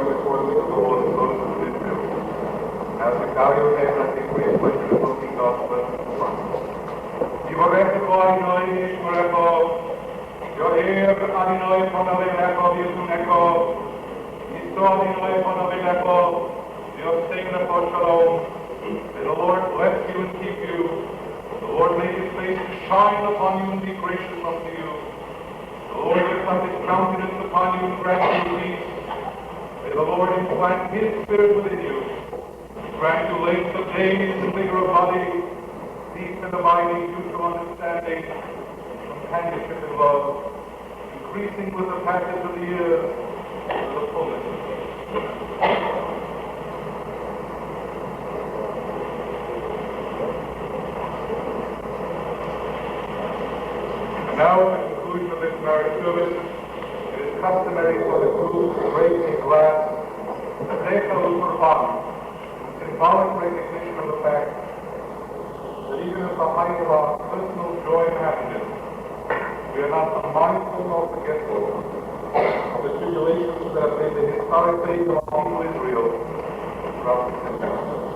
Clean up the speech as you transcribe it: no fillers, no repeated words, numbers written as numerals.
over the course of the whole process of Israel. As we bow your head, I think we have put the looking gospel at the front. Yivarech Adonai Yishmerecho, Yoher Adonai Panavilecho, Yisunecho, Yiso Adonai Panavilecho, Yosenecho Shalom. May the Lord bless you and keep you. The Lord make his face to shine upon you and be gracious unto you. The Lord lift up his countenance upon you and grant you peace. May the Lord implant his spirit within you. Grant you length of days and vigor of body, peace and abiding, mutual understanding, companionship and love, increasing with the passage of the years to the fullness. And now, at the conclusion of this marriage service, it is customary for the group to raise a glass, the Zeichel U'Qurban, symbolic recognition of the fact that even at the height of our personal joy and happiness, we are not unmindful nor forgetful of the tribulations that have made the historic fate of our people Israel throughout the centuries.